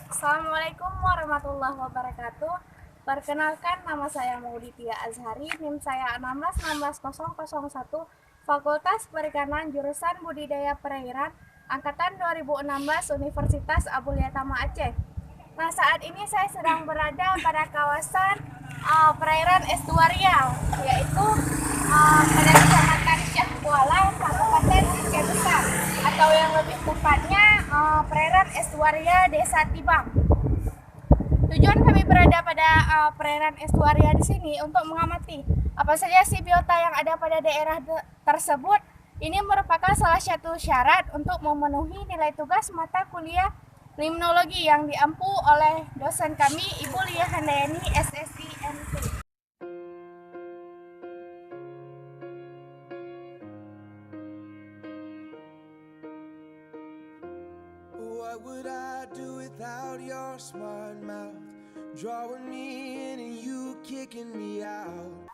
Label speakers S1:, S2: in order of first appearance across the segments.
S1: Assalamualaikum warahmatullahi wabarakatuh. Perkenalkan, nama saya Mauditia Azhari, NIM saya 1616001, Fakultas Perikanan jurusan Budidaya Perairan, angkatan 2016, Universitas Abul Yatama Aceh. Nah, saat ini saya sedang berada pada kawasan perairan estuarial, yaitu pada Kecamatan Syahkuala, Kabupaten Aceh Besar, atau yang lebih tepatnya perairan estuaria Desa Tibang. Tujuan kami berada pada perairan estuaria di sini untuk mengamati apa saja sih biota yang ada pada daerah tersebut. Ini merupakan salah satu syarat untuk memenuhi nilai tugas mata kuliah limnologi yang diampu oleh dosen kami, Ibu Lia Handayani, SSI MT.
S2: What would I do without your smart mouth, drawing me in and you kicking me out?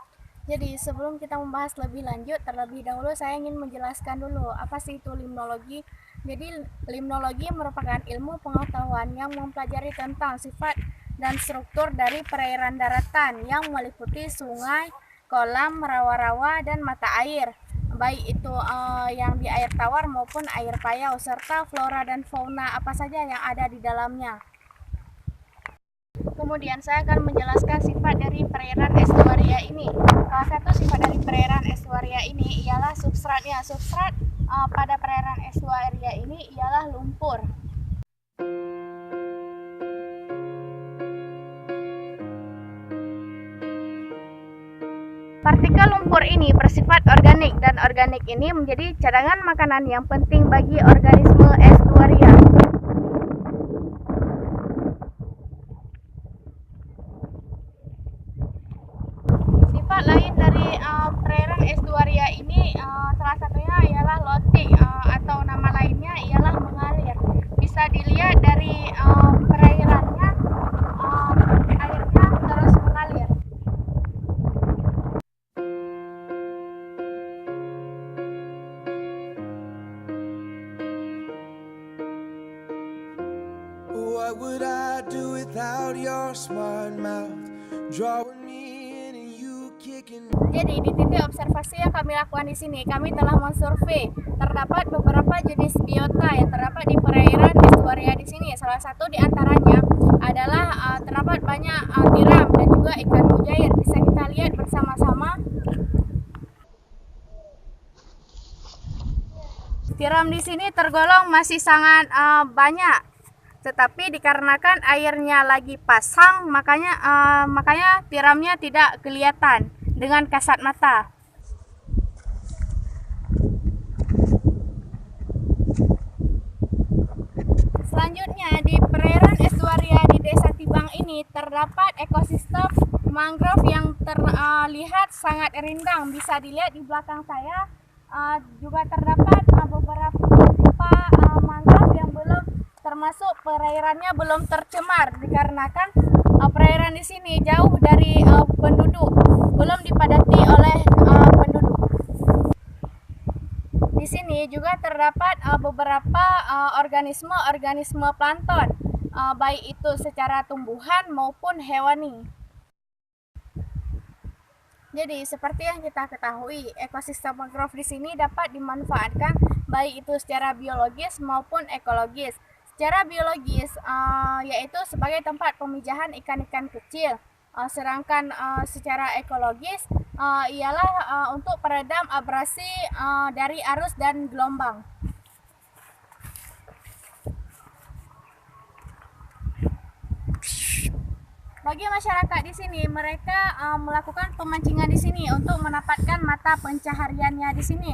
S1: Jadi sebelum kita membahas lebih lanjut, terlebih dahulu saya ingin menjelaskan dulu apa sih itu limnologi. Jadi limnologi merupakan ilmu pengetahuan yang mempelajari tentang sifat dan struktur dari perairan daratan yang meliputi sungai, kolam, rawa-rawa, dan mata air, baik itu yang di air tawar maupun air payau, serta flora dan fauna apa saja yang ada di dalamnya. Kemudian saya akan menjelaskan sifat dari perairan estuaria ini. Salah satu sifat dari perairan estuaria ini ialah substratnya. Substrat pada perairan estuaria ini ialah lumpur. Partikel lumpur ini bersifat organik, dan organik ini menjadi cadangan makanan yang penting bagi organisme estuaria. Sifat lain dari perairan estuaria ini salah satunya ialah lotik, atau nama lainnya ialah mengalir. Bisa dilihat dari perairannya, airnya terus mengalir.
S2: What would I do without your smart mouth, drawing me in and you kicking me?
S1: Jadi di titik observasi yang kami lakukan di sini, kami telah mensurvei terdapat beberapa jenis biota yang terdapat di perairan estuaria di sini. Salah satu di antaranya adalah terdapat banyak tiram dan juga ikan mujair. Bisa kita lihat bersama-sama. Tiram di sini tergolong masih sangat banyak, tetapi dikarenakan airnya lagi pasang, makanya tiramnya tidak kelihatan dengan kasat mata. Selanjutnya, di perairan estuaria di Desa Tibang ini terdapat ekosistem mangrove yang terlihat sangat rindang. Bisa dilihat di belakang saya juga terdapat beberapa mangrove yang belum termasuk perairannya belum tercemar, dikarenakan perairan di sini jauh dari penduduk, belum dipadati oleh penduduk. Di sini juga terdapat beberapa organisme plankton, baik itu secara tumbuhan maupun hewani. Jadi seperti yang kita ketahui, ekosistem mangrove di sini dapat dimanfaatkan baik itu secara biologis maupun ekologis. Secara biologis yaitu sebagai tempat pemijahan ikan-ikan kecil, sedangkan secara ekologis ialah untuk peredam abrasi dari arus dan gelombang. Bagi masyarakat di sini, mereka melakukan pemancingan di sini untuk mendapatkan mata pencahariannya di sini.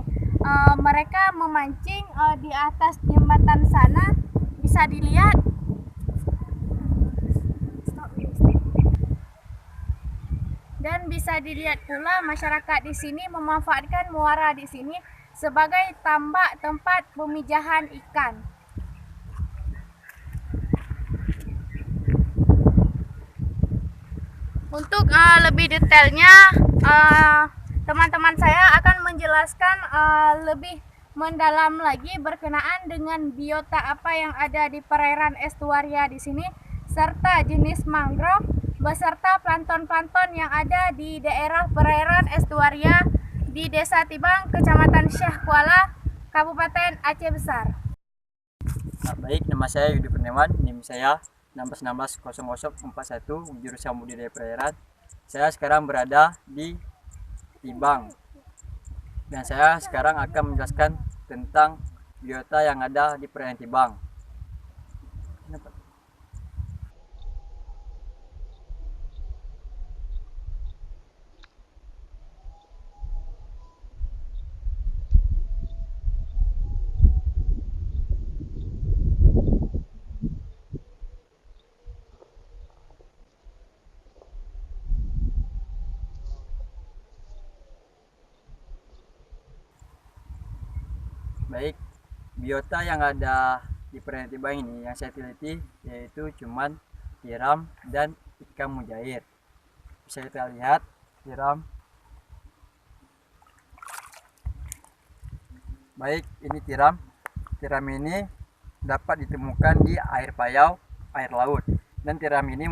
S1: Mereka memancing di atas jembatan sana, bisa dilihat. Dan bisa dilihat pula masyarakat di sini memanfaatkan muara di sini sebagai tambak tempat pemijahan ikan. Untuk lebih detailnya, teman-teman saya akan menjelaskan lebih mendalam lagi berkenaan dengan biota apa yang ada di perairan estuaria di sini. serta jenis mangrove beserta plankton-plankton yang ada di daerah perairan estuaria di Desa Tibang, Kecamatan Syekh Kuala, Kabupaten Aceh Besar.
S3: Baik, nama saya Yudi Kurniawan, NIM saya 16160041, jurusan budidaya perairan. Saya sekarang berada di Tibang dan saya sekarang akan menjelaskan tentang biota yang ada di perairan Tibang. Baik, biota yang ada di perairan Tibang ini yang saya teliti yaitu cuman tiram dan ikan mujair. Bisa kita lihat tiram. Baik, ini tiram. Tiram ini dapat ditemukan di air payau, air laut. Dan tiram ini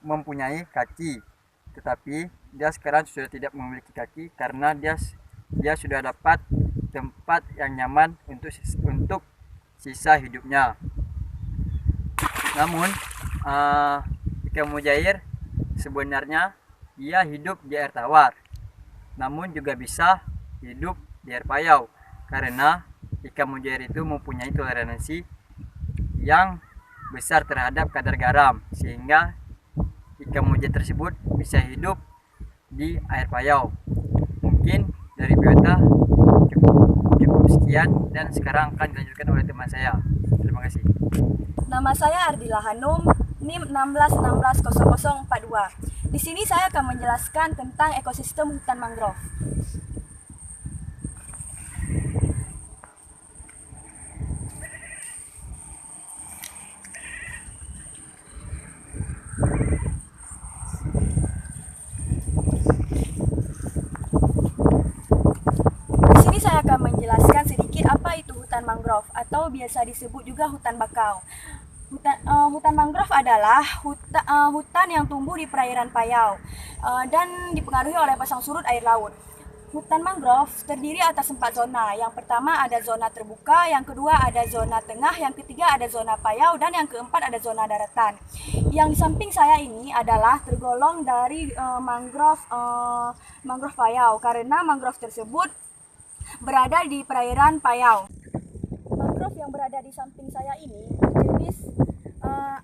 S3: mempunyai kaki, tetapi dia sekarang sudah tidak memiliki kaki karena dia sudah dapat tempat yang nyaman untuk sisa hidupnya. Namun ikan mujair sebenarnya dia hidup di air tawar, namun juga bisa hidup di air payau karena ikan mujair itu mempunyai toleransi yang besar terhadap kadar garam, sehingga ikan mujair tersebut bisa hidup di air payau. Mungkin dari biota cukup sekian dan sekarang akan dilanjutkan oleh teman saya. Terima kasih.
S4: Nama saya Ardila Hanum, NIM 16160042. Di sini saya akan menjelaskan tentang ekosistem hutan mangrove. Saya akan menjelaskan sedikit apa itu hutan mangrove atau biasa disebut juga hutan bakau. Hutan mangrove adalah hutan yang tumbuh di perairan payau dan dipengaruhi oleh pasang surut air laut. Hutan mangrove terdiri atas 4 zona. Yang pertama ada zona terbuka, yang kedua ada zona tengah, yang ketiga ada zona payau, dan yang keempat ada zona daratan. Yang di samping saya ini adalah tergolong dari mangrove payau karena mangrove tersebut berada di perairan payau. Mangrove yang berada di samping saya ini jenis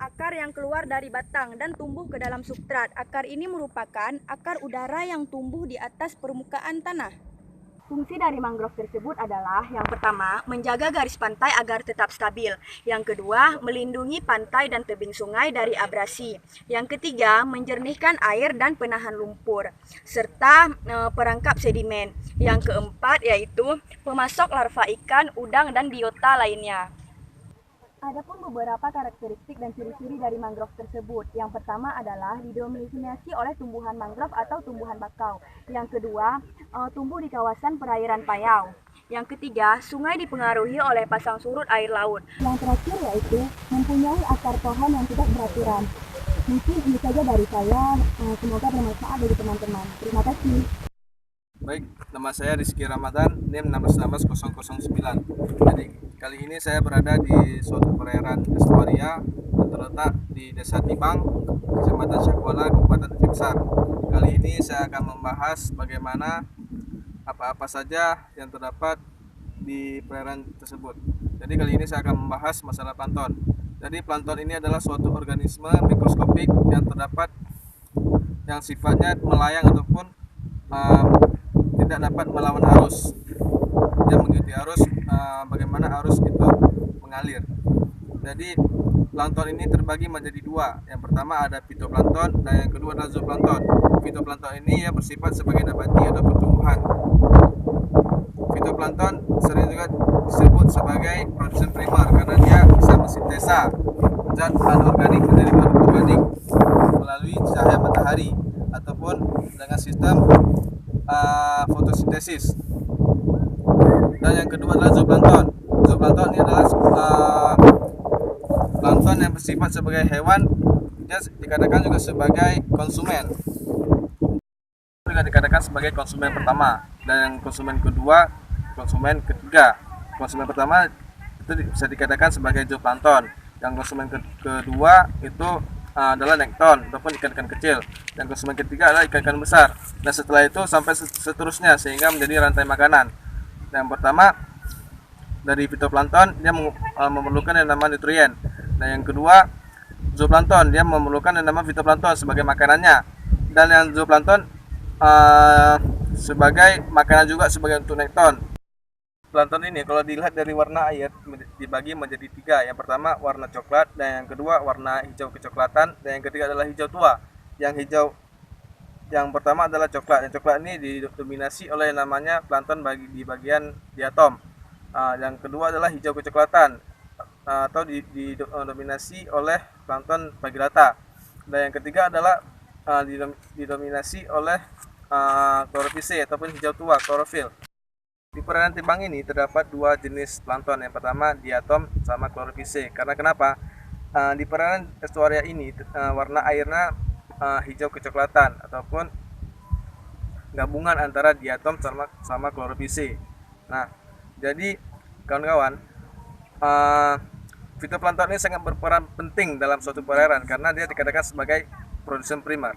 S4: akar yang keluar dari batang dan tumbuh ke dalam substrat. Akar ini merupakan akar udara yang tumbuh di atas permukaan tanah. Fungsi dari mangrove tersebut adalah yang pertama, menjaga garis pantai agar tetap stabil. Yang kedua, melindungi pantai dan tebing sungai dari abrasi. Yang ketiga, menjernihkan air dan penahan lumpur, serta perangkap sedimen. Yang keempat yaitu pemasok larva ikan, udang, dan biota lainnya. Adapun beberapa karakteristik dan ciri-ciri dari mangrove tersebut. Yang pertama adalah didominasi oleh tumbuhan mangrove atau tumbuhan bakau. Yang kedua, tumbuh di kawasan perairan payau. Yang ketiga, sungai dipengaruhi oleh pasang surut air laut. Yang terakhir yaitu mempunyai akar pohon yang tidak beraturan. Mungkin ini saja dari saya. Semoga bermanfaat bagi teman-teman. Terima kasih.
S5: Baik, nama saya Rizky Ramadan, NIM 16160009. Jadi kali ini saya berada di suatu perairan estuaria yang terletak di Desa Tibang, Kecamatan Syekh Kuala, Kabupaten Aceh Besar. Kali ini saya akan membahas bagaimana apa-apa saja yang terdapat di perairan tersebut. Jadi kali ini saya akan membahas masalah plankton. Jadi plankton ini adalah suatu organisme mikroskopik yang terdapat yang sifatnya melayang ataupun tidak dapat melawan arus. Dia mengikuti arus, bagaimana arus itu mengalir. Jadi plankton ini terbagi menjadi dua. Yang pertama ada fitoplankton dan yang kedua adalah zooplankton. Fitoplankton ini ya bersifat sebagai nabati atau tumbuhan. Fitoplankton sering juga disebut sebagai produsen primer karena dia bisa mensintesa zat anorganik menjadi organik melalui cahaya matahari ataupun dengan sistem fotosintesis. Dan yang kedua adalah zooplankton. Zooplankton ini adalah plankton yang bersifat sebagai hewan, dia dikatakan juga sebagai konsumen. Juga dikatakan sebagai konsumen pertama, dan yang konsumen kedua, konsumen ketiga. Konsumen pertama itu bisa dikatakan sebagai zooplankton. Yang konsumen kedua itu adalah nekton ataupun ikan-ikan kecil. Dan konsumen ketiga adalah ikan-ikan besar. Dan setelah itu sampai seterusnya sehingga menjadi rantai makanan. Yang pertama dari fitoplankton, dia memerlukan yang namanya nutrien. Dan yang kedua zooplankton, dia memerlukan yang namanya fitoplankton sebagai makanannya. Dan yang zooplankton sebagai makanan juga sebagai untuk nekton. Plankton ini kalau dilihat dari warna air dibagi menjadi tiga. Yang pertama warna coklat, dan yang kedua warna hijau kecoklatan, dan yang ketiga adalah hijau tua. Yang pertama adalah coklat. Yang coklat ini didominasi oleh namanya plankton di bagian diatom. Yang kedua adalah hijau kecoklatan atau didominasi oleh plankton bagilata. Dan yang ketiga adalah didominasi oleh klorofile ataupun hijau tua, klorofil. Di perairan Timbang ini terdapat dua jenis plankton. Yang pertama diatom sama klorofile. Karena kenapa? Di perairan estuaria ini warna airnya hijau kecoklatan ataupun gabungan antara diatom sama klorofile. Nah, jadi kawan-kawan, fitoplankton ini sangat berperan penting dalam suatu perairan karena dia dikatakan sebagai produsen primer.